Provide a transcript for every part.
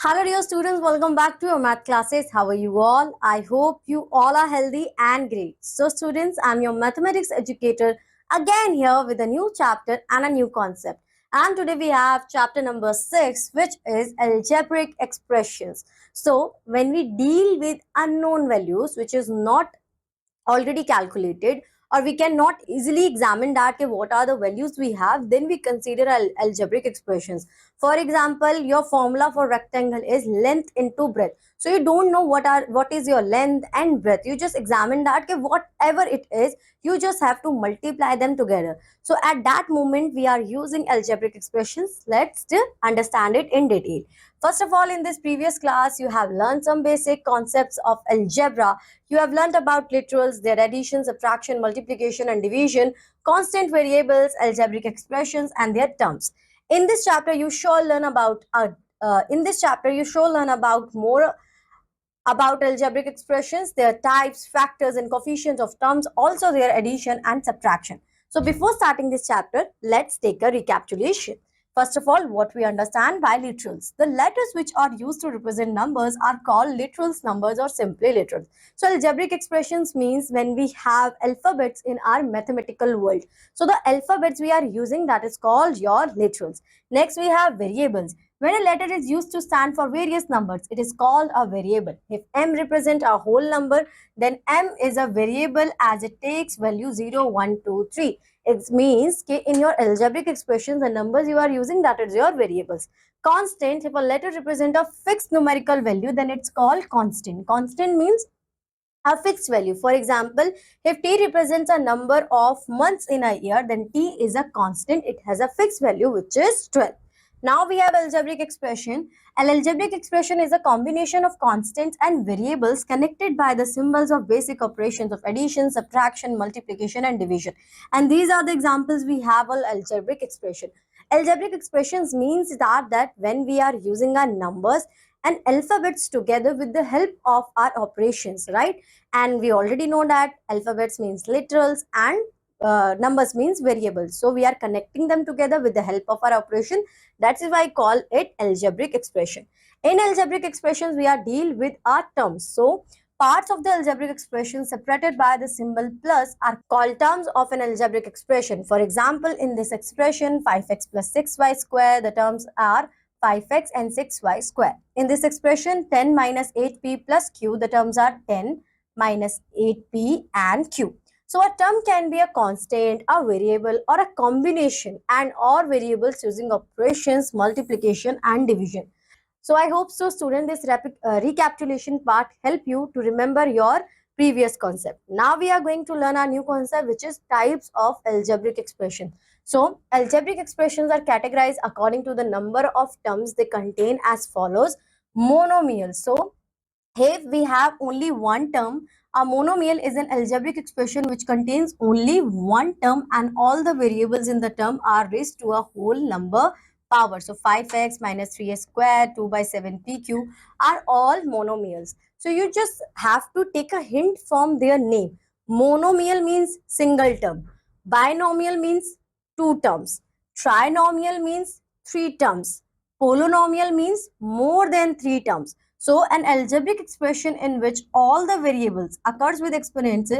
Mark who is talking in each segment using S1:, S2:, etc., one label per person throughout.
S1: Hello dear students, welcome back to your math classes. How are you all? I hope you all are healthy and great. So students, I'm your mathematics educator again here with a new chapter and a new concept. And today we have chapter number 6, which is algebraic expressions. So when we deal with unknown values, which is not already calculated, or we cannot easily examine that okay, what are the values we have, then we consider algebraic expressions. For example, your formula for rectangle is length into breadth, so you don't know what is your length and breadth. You just examine that okay, whatever it is, you just have to multiply them together. So at that moment we are using algebraic expressions. Let's understand it in detail. First of all, in this previous class you have learned some basic concepts of algebra. You have learnt about literals, their addition, subtraction, multiplication and division, constant variables, algebraic expressions and their terms. In this chapter, you shall learn about more about algebraic expressions, their types, factors and coefficients of terms, also their addition and subtraction. So before starting this chapter, let's take a recapitulation. First of all, what we understand by literals. The letters which are used to represent numbers are called literals numbers or simply literals. So algebraic expressions means when we have alphabets in our mathematical world. So the alphabets we are using, that is called your literals. Next we have variables. When a letter is used to stand for various numbers, it is called a variable. If m represents a whole number, then m is a variable as it takes value 0, 1, 2, 3. It means that in your algebraic expressions, the numbers you are using, that is your variables. Constant, if a letter represents a fixed numerical value, then it's called constant. Constant means a fixed value. For example, if t represents a number of months in a year, then t is a constant. It has a fixed value which is 12. Now we have algebraic expression. An algebraic expression is a combination of constants and variables connected by the symbols of basic operations of addition, subtraction, multiplication and division. And these are the examples we have of algebraic expression. Algebraic expressions means that when we are using our numbers and alphabets together with the help of our operations, right? And we already know that alphabets means literals and numbers means variables. So we are connecting them together with the help of our operation. That is why I call it algebraic expression. In algebraic expressions, we are deal with our terms. So parts of the algebraic expression separated by the symbol plus are called terms of an algebraic expression. For example, in this expression 5x plus 6y square, the terms are 5x and 6y square. In this expression 10 minus 8p plus q, the terms are 10 minus 8p and q. So a term can be a constant, a variable or a combination and or variables using operations, multiplication and division. So I hope so student this recapitulation part help you to remember your previous concept. Now we are going to learn a new concept which is types of algebraic expression. So algebraic expressions are categorized according to the number of terms they contain as follows. Monomial. So if we have only one term, a monomial is an algebraic expression which contains only one term and all the variables in the term are raised to a whole number power. So 5x minus 3x square, 2 by 7 pq are all monomials. So you just have to take a hint from their name. Monomial means single term. Binomial means two terms. Trinomial means three terms. Polynomial means more than three terms. So an algebraic expression in which all the variables occurs with exponents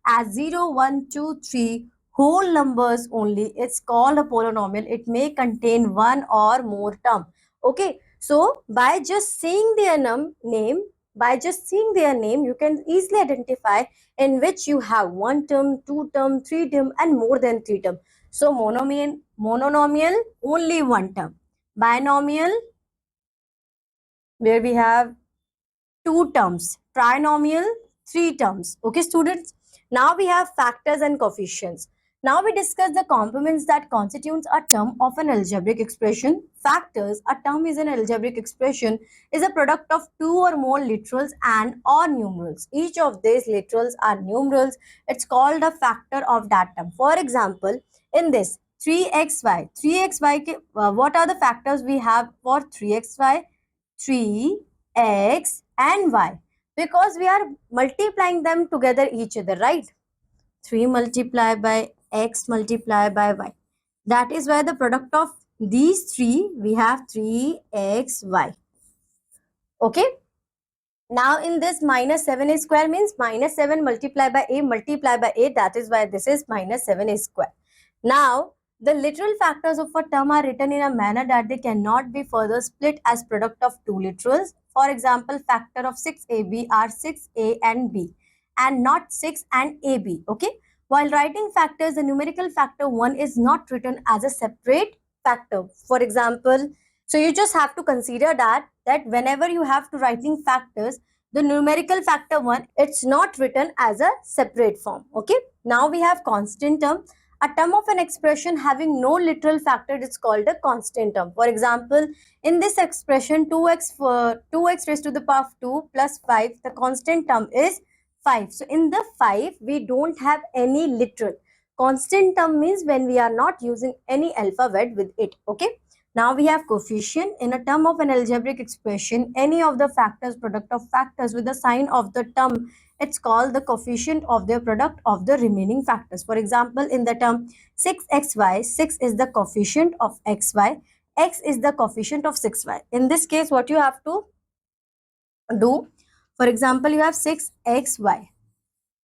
S1: as 0, 1, 2, 3 whole numbers only, it's called a polynomial. It may contain one or more term. Okay, so by just seeing their name, you can easily identify in which you have one term, two term, three term and more than three term. So monomial only one term. Binomial where we have two terms. Trinomial, three terms. Okay, students. Now we have factors and coefficients. Now we discuss the components that constitutes a term of an algebraic expression. Factors, a term is an algebraic expression, is a product of two or more literals and or numerals. Each of these literals are numerals. It's called a factor of that term. For example, in this 3xy, what are the factors we have for 3xy? 3x and y, because we are multiplying them together each other, right? 3 multiplied by x multiplied by y. That is why the product of these three we have 3xy. Okay. Now in this minus 7a square means minus 7 multiplied by a, that is why this is minus 7a square. Now the literal factors of a term are written in a manner that they cannot be further split as product of two literals. For example, factor of 6ab are 6a and b and not 6 and ab. Okay. While writing factors, the numerical factor 1 is not written as a separate factor. For example, so you just have to consider that whenever you have to writing factors, the numerical factor 1, it's not written as a separate form. Okay. Now we have constant term. A term of an expression having no literal factor is called a constant term. For example, in this expression 2x raised to the power of 2 plus 5, the constant term is 5. So in the 5, we don't have any literal. Constant term means when we are not using any alphabet with it. Okay. Now we have coefficient. In a term of an algebraic expression, any of the factors, product of factors with the sign of the term, it's called the coefficient of their product of the remaining factors. For example, in the term 6xy, 6 is the coefficient of xy, x is the coefficient of 6y. In this case, what you have to do, for example, you have 6xy.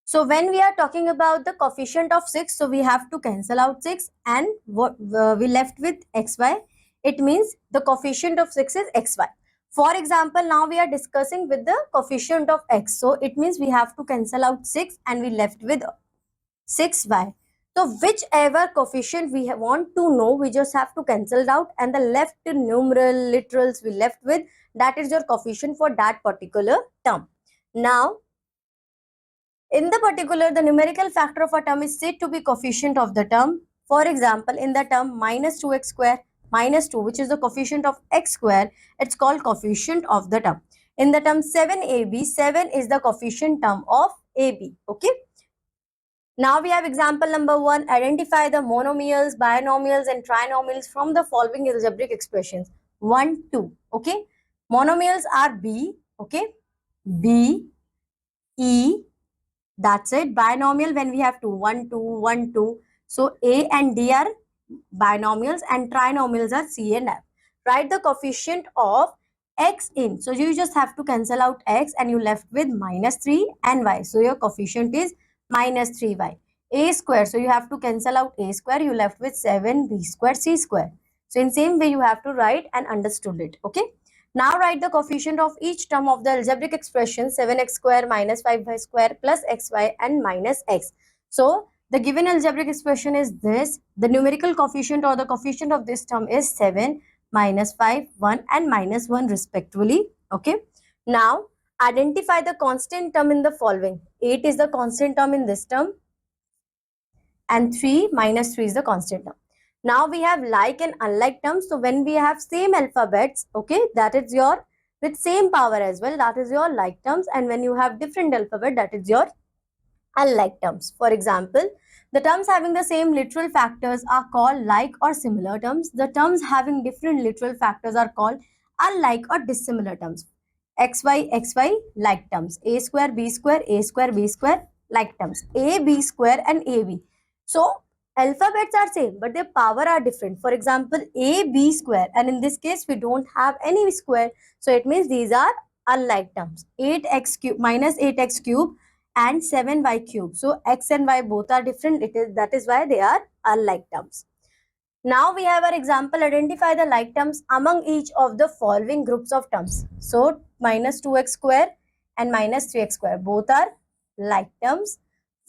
S1: So when we are talking about the coefficient of 6, so we have to cancel out 6 and what we left with xy. It means the coefficient of 6 is xy. For example, now we are discussing with the coefficient of x. So it means we have to cancel out 6 and we left with 6y. So whichever coefficient we want to know, we just have to cancel it out, and the left numeral literals we left with, that is your coefficient for that particular term. Now, in the particular, the numerical factor of a term is said to be coefficient of the term. For example, in the term minus 2x square, minus 2, which is the coefficient of x square, it's called coefficient of the term. In the term 7ab, 7 is the coefficient term of ab. Okay. Now we have example number 1. Identify the monomials, binomials and trinomials from the following algebraic expressions. 1, 2. Okay. Monomials are b. Okay. B, E, that's it. Binomial when we have 2, 1, 2, 1, 2. So A and D are binomials and trinomials are C and F. Write the coefficient of x in. So you just have to cancel out x and you left with minus 3 and y. So your coefficient is minus 3y. A square. So you have to cancel out a square. You left with 7b square c square. So in same way you have to write and understood it. Okay. Now write the coefficient of each term of the algebraic expression 7x square minus 5y square plus xy and minus x. So the given algebraic expression is this. The numerical coefficient or the coefficient of this term is 7, minus 5, 1 and minus 1 respectively. Okay. Now identify the constant term in the following. 8 is the constant term in this term and 3 minus 3 is the constant term. Now we have like and unlike terms. So when we have same alphabets, okay, that is your with same power as well, that is your like terms. And when you have different alphabet, that is your unlike terms. For example, the terms having the same literal factors are called like or similar terms. The terms having different literal factors are called unlike or dissimilar terms. XY, XY, like terms. A square, B square, A square, B square, like terms. A, B square and AB. So alphabets are same, but their power are different. For example, A, B square, and in this case, we don't have any square. So it means these are unlike terms. 8x cube minus 8x cube and 7y cube. So x and y both are different. That is why they are unlike terms. Now we have our example. Identify the like terms among each of the following groups of terms. So minus 2x square and minus 3x square both are like terms.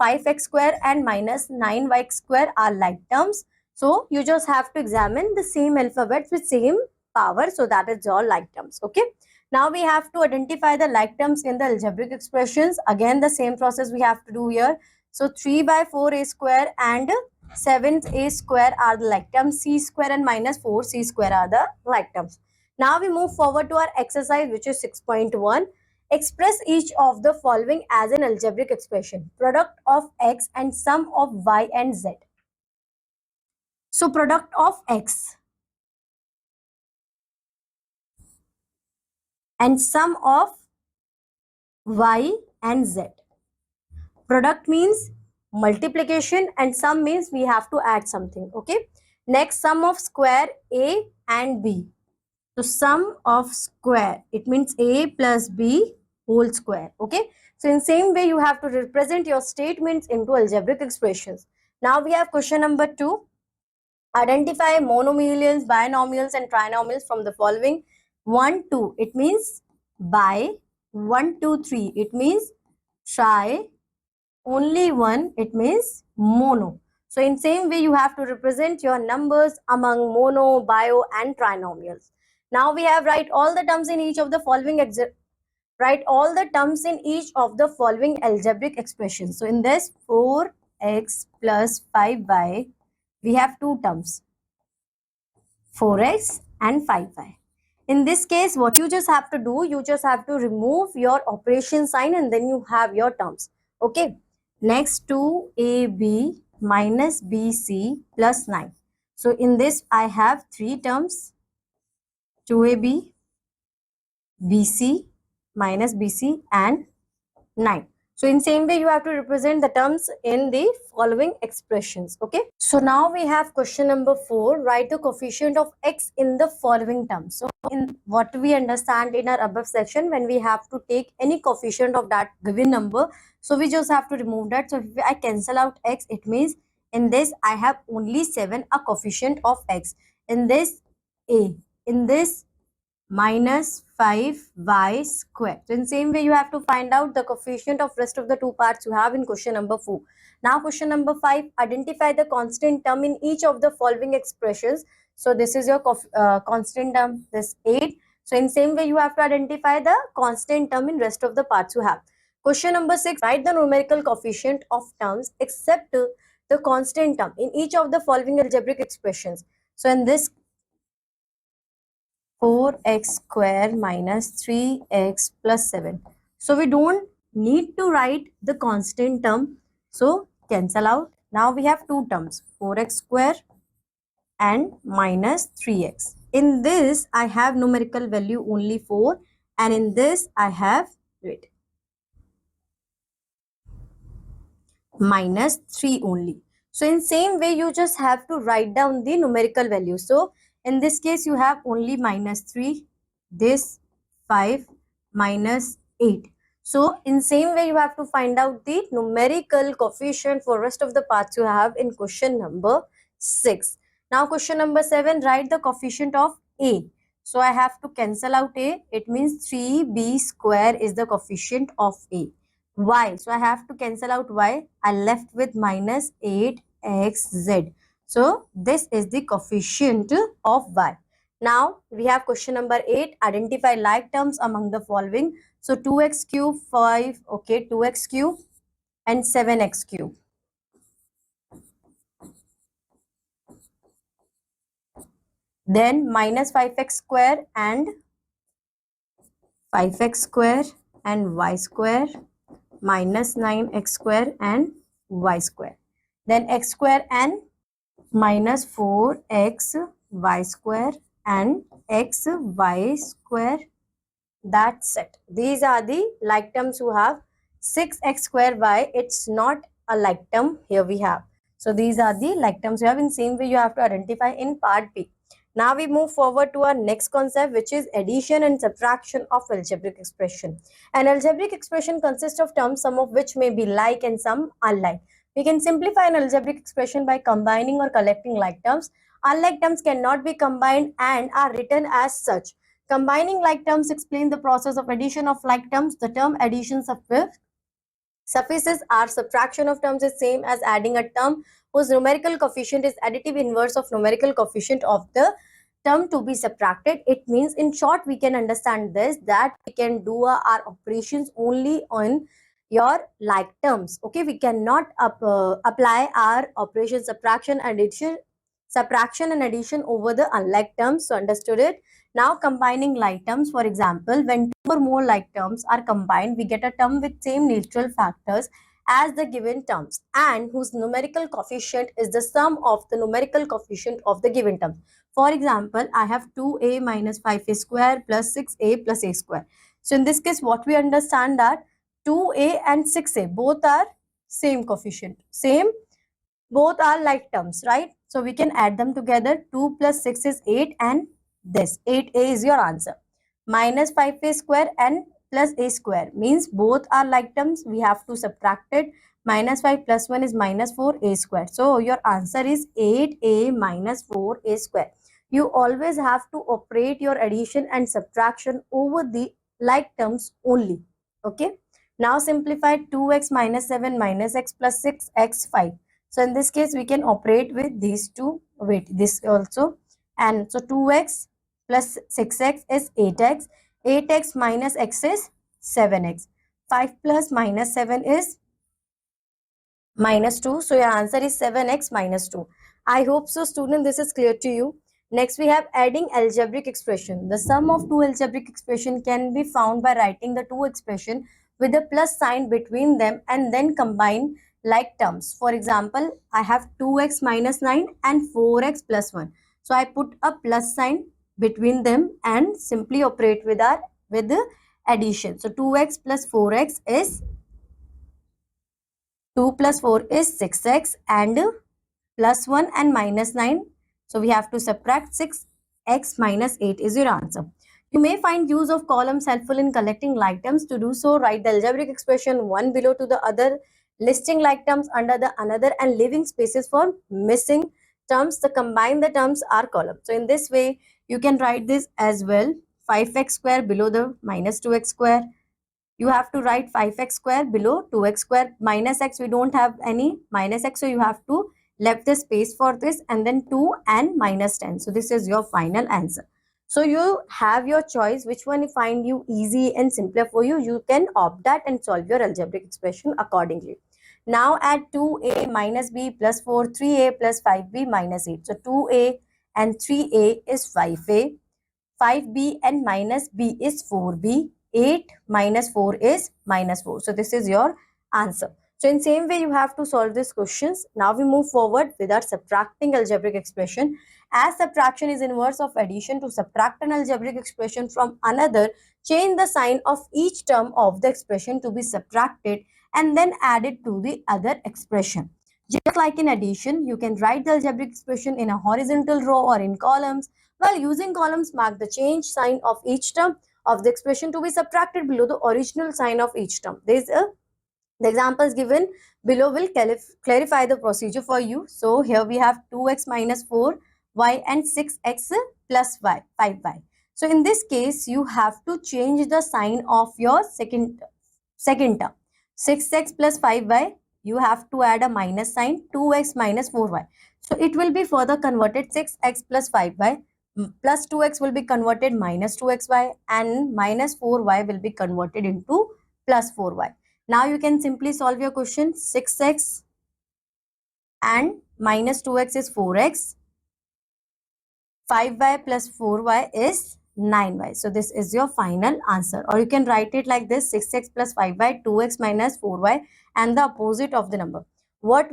S1: 5x square and minus 9y square are like terms. So you just have to examine the same alphabets with same power. So that is all like terms. Okay. Now we have to identify the like terms in the algebraic expressions. Again, the same process we have to do here. So 3 by 4a square and 7a square are the like terms. C square and minus 4c square are the like terms. Now we move forward to our exercise, which is 6.1. Express each of the following as an algebraic expression. Product of x and sum of y and z. So product of x and sum of y and z. Product means multiplication and sum means we have to add something. Okay. Next, sum of square a and b. So sum of square, it means a plus b whole square. Okay. So in same way, you have to represent your statements into algebraic expressions. Now we have question number 2. Identify monomials, binomials and trinomials from the following. 1, 2, it means bi. 1, 2, 3, it means tri. Only one, it means mono. So in same way, you have to represent your numbers among mono, bio and trinomials. Now we have write all the terms in each of the following algebraic expressions. So in this 4x plus 5y, we have two terms, 4x and 5y. In this case, what you just have to do, you just have to remove your operation sign and then you have your terms. Okay. Next, 2ab minus bc plus 9. So in this, I have three terms, 2ab, bc minus bc and 9. So in same way, you have to represent the terms in the following expressions. Okay. So now we have question number 4. Write the coefficient of x in the following terms. So in what we understand in our above section, when we have to take any coefficient of that given number, so we just have to remove that. So if I cancel out x, it means in this I have only 7, a coefficient of x. In this a. In this minus 5y square. So in same way, you have to find out the coefficient of rest of the two parts you have in question number 4. Now question number 5, identify the constant term in each of the following expressions. So this is your constant term, this 8. So in same way, you have to identify the constant term in rest of the parts you have. Question number 6, write the numerical coefficient of terms except the constant term in each of the following algebraic expressions. So in this 4x square minus 3x plus 7. So we don't need to write the constant term. So cancel out. Now we have two terms, 4x square and minus 3x. In this, I have numerical value only 4 and in this, I have, wait, minus 3 only. So in same way, you just have to write down the numerical value. So in this case, you have only minus 3, this 5, minus 8. So in same way, you have to find out the numerical coefficient for rest of the parts you have in question number 6. Now question number 7, write the coefficient of a. So I have to cancel out a. It means 3b square is the coefficient of a. Y. So I have to cancel out y. I left with minus 8xz. So this is the coefficient of y. Now we have question number 8. Identify like terms among the following. So 2x cube, 5, okay, 2x cube and 7x cube. Then minus 5x square and 5x square and y square, minus 9x square and y square. Then x square and minus 4x y square and x y square. That's it. These are the like terms you have. 6x square y, it's not a like term. Here we have. So these are the like terms you have. In same way, you have to identify in part B. Now we move forward to our next concept, which is addition and subtraction of algebraic expression. An algebraic expression consists of terms, some of which may be like and some unlike. We can simplify an algebraic expression by combining or collecting like terms. Unlike terms cannot be combined and are written as such. Combining like terms explain the process of addition of like terms. The term addition suffices are subtraction of terms is same as adding a term whose numerical coefficient is additive inverse of numerical coefficient of the term to be subtracted. It means, in short, we can understand this, that we can do our operations only on your like terms. Okay, we cannot apply our operation subtraction and addition over the unlike terms. So understood it. Now combining like terms, for example, when two or more like terms are combined, we get a term with same natural factors as the given terms and whose numerical coefficient is the sum of the numerical coefficient of the given term. For example, I have 2a minus 5a square plus 6a plus a square. So in this case, what we understand that 2a and 6a both are same coefficient, both are like terms, right? So we can add them together. 2 plus 6 is 8 and this. 8a is your answer. Minus 5a square and plus a square means both are like terms. We have to subtract it. Minus 5 plus 1 is minus 4a square. So your answer is 8a minus 4a square. You always have to operate your addition and subtraction over the like terms only. Okay. Now simplify 2x minus 7 minus x plus 6x 5. So in this case we can operate with these two. Wait, this also. And so 2x plus 6x is 8x. 8x minus x is 7x. 5 plus minus 7 is minus 2. So your answer is 7x minus 2. I hope so, student, this is clear to you. Next we have adding algebraic expression. The sum of two algebraic expression can be found by writing the two expression with a plus sign between them and then combine like terms. For example, I have 2x minus 9 and 4x plus 1. So I put a plus sign between them and simply operate with the addition. So 2x plus 4x is 2 plus 4 is 6x and plus 1 and minus 9. So we have to subtract 6x minus 8 is your answer. You may find use of columns helpful in collecting like terms. To do so, write the algebraic expression one below to the other, listing like terms under the another and leaving spaces for missing terms. The combine the terms are columns. So in this way, you can write this as well. 5x square below the minus 2x square. You have to write 5x square below 2x square. Minus x, we don't have any minus x, so you have to left the space for this, and then 2 and minus 10. So this is your final answer. So you have your choice which one you find you easy and simpler for you. You can opt that and solve your algebraic expression accordingly. Now add 2a minus b plus 4, 3a plus 5b minus 8. So 2a and 3a is 5a. 5b and minus b is 4b. 8 minus 4 is minus 4. So this is your answer. So in same way you have to solve these questions. Now we move forward with our subtracting algebraic expression. As subtraction is inverse of addition, to subtract an algebraic expression from another, change the sign of each term of the expression to be subtracted and then add it to the other expression. Just like in addition, you can write the algebraic expression in a horizontal row or in columns. While using columns, mark the change sign of each term of the expression to be subtracted below the original sign of each term. The examples given below will clarify the procedure for you. So here we have 2x minus 4y and 6x plus y, 5y. So in this case, you have to change the sign of your second term. 6x plus 5y, you have to add a minus sign, 2x minus 4y. So it will be further converted 6x plus 5y. Plus 2x will be converted minus 2xy and minus 4y will be converted into plus 4y. Now you can simply solve your question. 6x and minus 2x is 4x. 5y plus 4y is 9y. So this is your final answer. Or you can write it like this: 6x plus 5y, 2x minus 4y, and the opposite of the number. What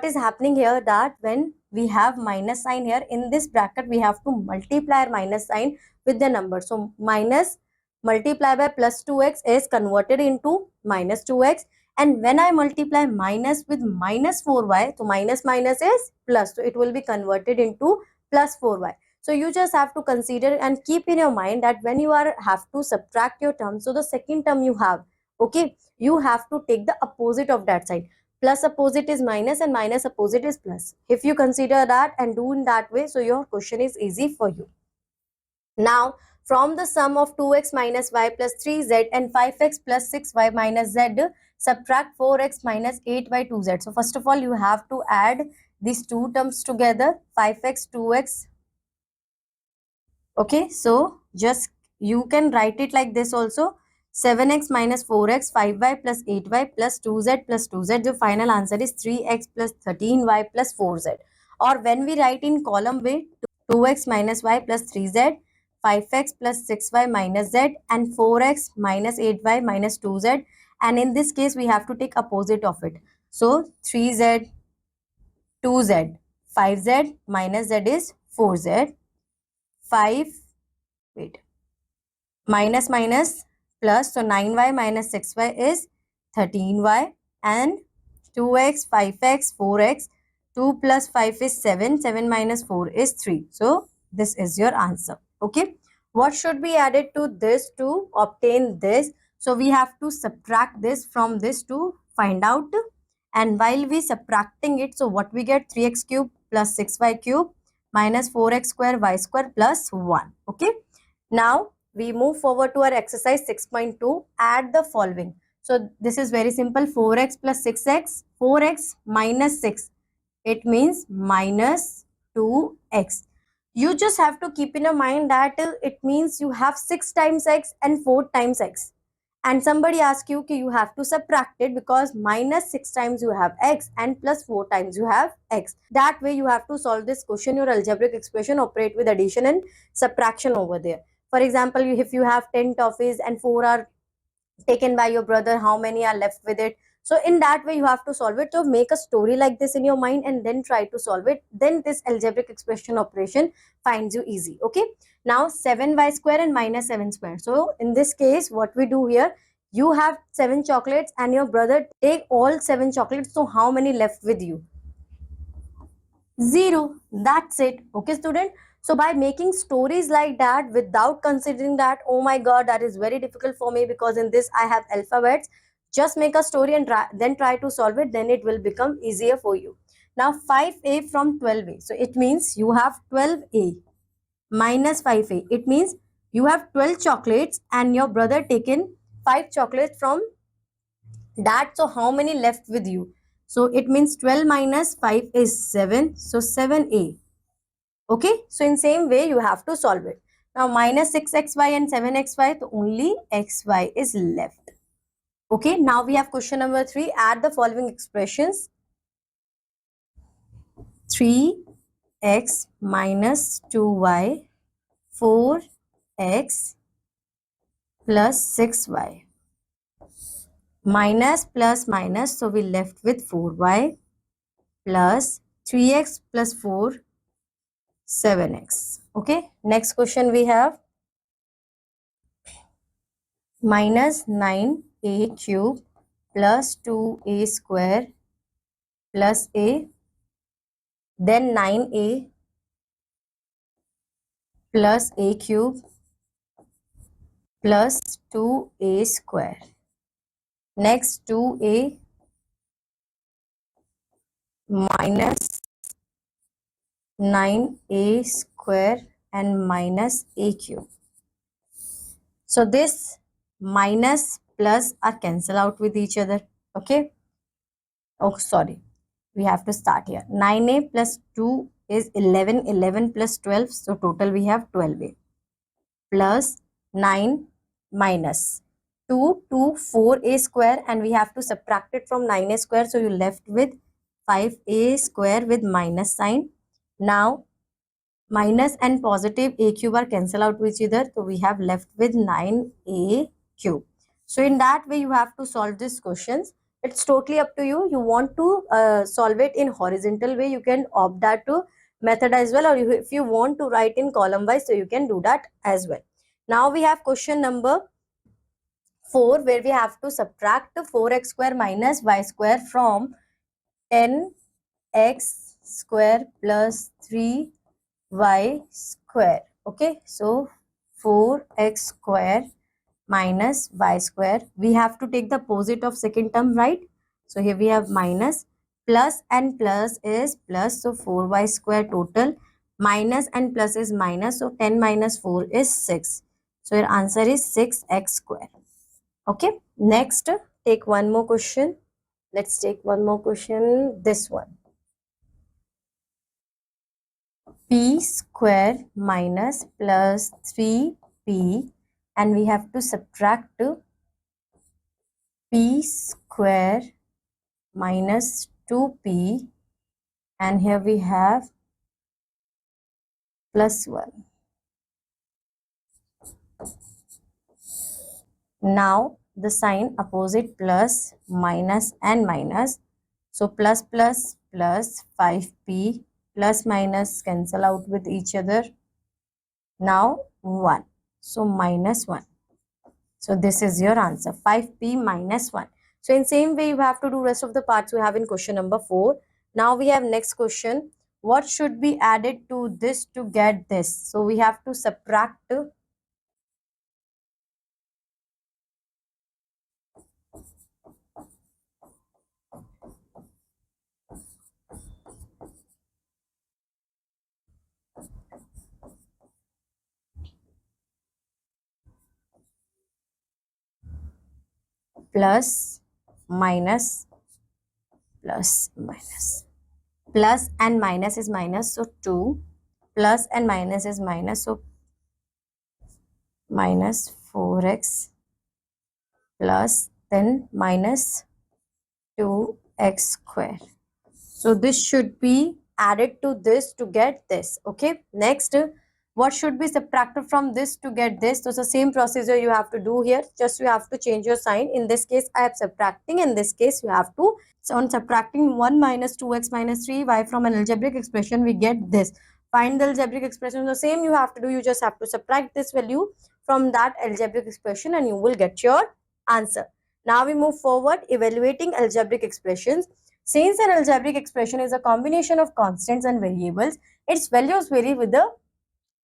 S1: is happening here, that when we have minus sign here in this bracket, we have to multiply minus sign with the number. So minus multiply by plus 2x is converted into minus 2x, and when I multiply minus with minus 4y, so minus minus is plus, so it will be converted into plus 4y. So you just have to consider and keep in your mind that when you have to subtract your term, so the second term you have, okay, you have to take the opposite of that side. Plus opposite is minus and minus opposite is plus. If you consider that and do in that way, so your question is easy for you. Now, from the sum of 2x minus y plus 3z and 5x plus 6y minus z, subtract 4x minus 8y 2z. So first of all, you have to add these two terms together, 5x, 2x. Okay, so just you can write it like this also. 7x minus 4x, 5y plus 8y plus 2z plus 2z. The final answer is 3x plus 13y plus 4z. Or when we write in column way, 2x minus y plus 3z, 5x plus 6y minus z, and 4x minus 8y minus 2z. And in this case, we have to take opposite of it. So 3z, 2z, 5z minus z is 4z. 5, wait, minus minus plus, so 9y minus 6y is 13y, and 2x, 5x, 4x, 2 plus 5 is 7, 7 minus 4 is 3. So This is your answer. Okay. What should be added to this to obtain this? So we have to subtract this from this to find out. And while we subtracting it, so what we get? 3x cube plus 6y cube minus 4x square y square plus 1. Okay. Now we move forward to our exercise 6.2. Add the following. So this is very simple. 4x plus 6x. 4x minus 6. It means minus 2x. You just have to keep in your mind that it means you have 6 times x and 4 times x. And somebody asks you you have to subtract it because minus 6 times you have x and plus 4 times you have x. That way you have to solve this question. Your algebraic expression operate with addition and subtraction over there. For example, if you have 10 toffees and 4 are taken by your brother, how many are left with it? So in that way you have to solve it. So make a story like this in your mind and then try to solve it. Then this algebraic expression operation finds you easy. Okay. Now 7y square and minus 7 square. So in this case, what we do here, you have 7 chocolates and your brother take all 7 chocolates. So how many left with you? 0. That's it. Okay, student. So by making stories like that without considering that, oh my god, that is very difficult for me because in this I have alphabets, just make a story and then try to solve it. Then it will become easier for you. Now 5a from 12a. So it means you have 12a minus 5a. It means you have 12 chocolates and your brother taken 5 chocolates from that. So how many left with you? So it means 12 minus 5 is 7. So 7a. Okay. So in same way you have to solve it. Now minus 6xy and 7xy. So only xy is left. Okay. Now we have question number 3. Add the following expressions. 3x minus 2y, 4x plus 6y. Minus plus minus, so we left with 4y plus 3x plus 4, 7x. Okay. Next question we have minus 9a cube plus 2a square plus a, then 9a plus a cube plus 2a square. Next 2a minus 9a square and minus a cube. So this minus plus are cancel out with each other. Okay. Oh, sorry. We have to start here. 9a plus 2 is 11. 11 plus 12. So total we have 12a plus 9 minus 2 to 4a square, and we have to subtract it from 9a square. So you left with 5a square with minus sign. Now minus and positive a cube are cancel out with each other. So we have left with 9a cube. So in that way you have to solve these questions. It's totally up to you. You want to solve it in horizontal way, you can opt that to method as well, or if you want to write in column wise, so you can do that as well. Now we have question number 4 where we have to subtract 4x square minus y square from 10x square plus 3y square. Okay, so 4x square minus y square. We have to take the opposite of second term, right? So here we have minus, plus and plus is plus. So 4y square total, minus and plus is minus. So 10 minus 4 is 6. So your answer is 6x square. Okay. Next, take one more question. Let's take one more question. This one. P square minus plus 3p, and we have to subtract p square minus 2p, and here we have plus 1. Now the sign opposite plus, minus and minus. So plus plus plus 5p plus minus cancel out with each other. Now 1. So minus 1. So this is your answer, 5p minus 1. So in same way you have to do rest of the parts we have in question number 4. Now we have next question. what should be added to this to get this? So we have to subtract plus minus plus minus. Plus and minus is minus, so 2. Plus and minus is minus, so minus 4x plus then minus 2x square. So this should be added to this to get this. Okay. Next, what should be subtracted from this to get this? So it's the same procedure you have to do here. Just you have to change your sign. In this case, I am subtracting. In this case, you have to. So on subtracting 1 minus 2x minus 3y from an algebraic expression, we get this. Find the algebraic expression. The same you have to do. You just have to subtract this value from that algebraic expression and you will get your answer. Now we move forward evaluating algebraic expressions. Since an algebraic expression is a combination of constants and variables, its values vary with the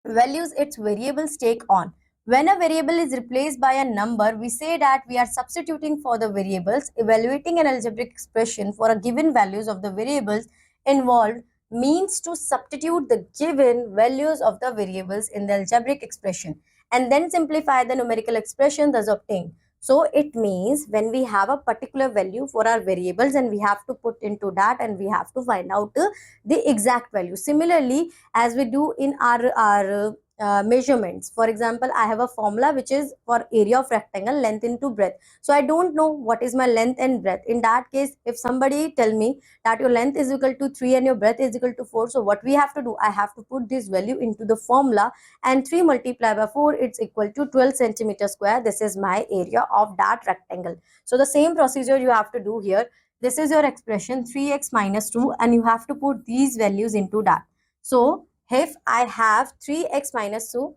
S1: values its variables take on. When a variable is replaced by a number, we say that we are substituting for the variables. Evaluating an algebraic expression for a given values of the variables involved means to substitute the given values of the variables in the algebraic expression and then simplify the numerical expression thus obtained. So it means when we have a particular value for our variables and we have to put into that and we have to find out the exact value. Similarly, as we do in our measurements. For example, I have a formula which is for area of rectangle, length into breadth. So I don't know what is my length and breadth. In that case, if somebody tell me that your length is equal to 3 and your breadth is equal to 4, so what we have to do, I have to put this value into the formula, and 3 multiplied by 4, it's equal to 12 centimeter square. This is my area of that rectangle. So the same procedure you have to do here. This is your expression 3x minus 2 and you have to put these values into that. So if I have 3x minus 2,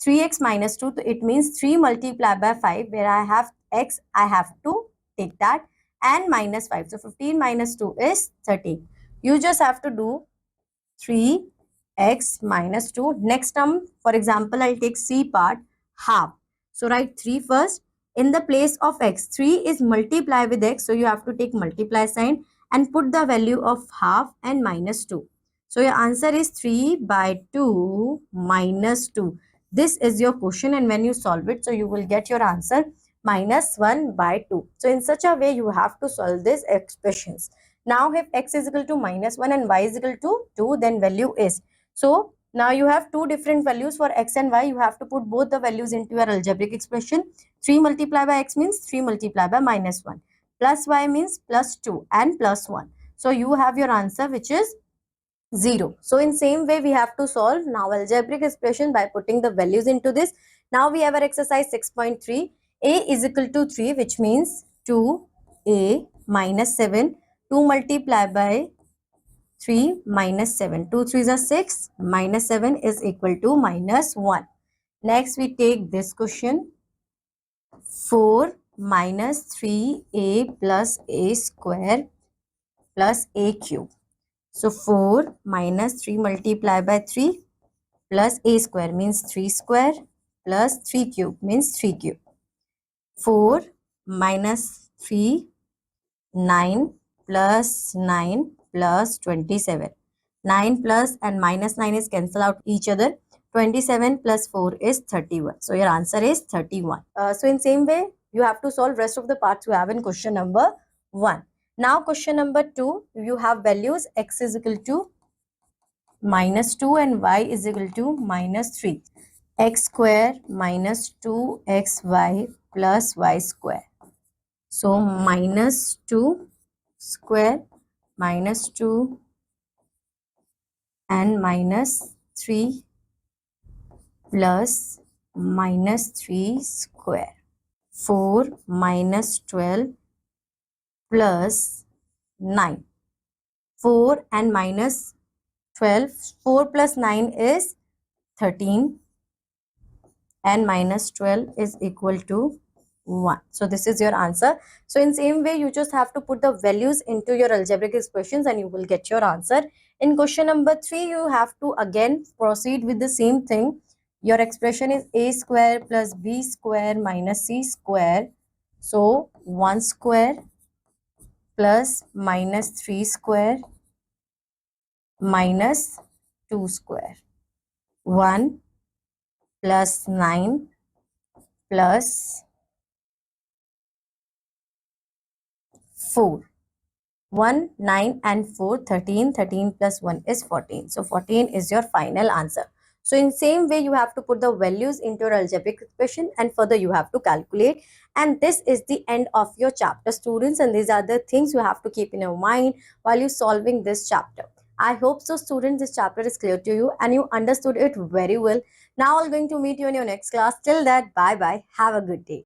S1: 3x minus 2, it means 3 multiplied by 5, where I have x, I have to take that, and minus 5. So 15 minus 2 is 13. You just have to do 3x minus 2. Next term, for example, I'll take C part, half. So write 3 first. In the place of x, 3 is multiply with x. So you have to take multiply sign and put the value of half and minus 2. So your answer is 3 by 2 minus 2. This is your question, and when you solve it, so you will get your answer minus 1 by 2. So in such a way, you have to solve these expressions. Now if x is equal to minus 1 and y is equal to 2, then value is. So now you have two different values for x and y. You have to put both the values into your algebraic expression. 3 multiplied by x means 3 multiplied by minus 1. Plus y means plus 2 and plus 1. So you have your answer, which is 0. So in same way we have to solve now algebraic expression by putting the values into this. Now we have our exercise 6.3. A is equal to 3, which means 2a minus 7. 2 multiplied by 3 minus 7. 2 3s are 6. Minus 7 is equal to minus 1. Next we take this question. 4 minus 3a plus a square plus a cube. So 4 minus 3 multiplied by 3 plus a square means 3 square plus 3 cube means 3 cube. 4 minus 3, 9 plus 9 plus 27. 9 plus and minus 9 is cancel out each other. 27 plus 4 is 31. So your answer is 31. So in same way, you have to solve rest of the parts you have in question number 1. Now question number 2, you have values x is equal to minus 2 and y is equal to minus 3. X square minus 2xy plus y square. So minus 2 square minus 2 and minus 3 plus minus 3 square. 4 minus 12 plus 9. 4 and minus 12. 4 plus 9 is 13 and minus 12 is equal to 1. So this is your answer. So in same way, you just have to put the values into your algebraic expressions and you will get your answer. In question number 3, you have to again proceed with the same thing. Your expression is a square plus b square minus c square. So 1 square plus minus 3 square minus 2 square. 1 plus 9 plus 4. 1, 9 and 4, 13. 13 plus 1 is 14. So 14 is your final answer. So in same way, you have to put the values into your algebraic expression and further you have to calculate. And this is the end of your chapter, students. And these are the things you have to keep in your mind while you solving this chapter. I hope so, students, this chapter is clear to you and you understood it very well. Now I'm going to meet you in your next class. Till that, bye-bye. Have a good day.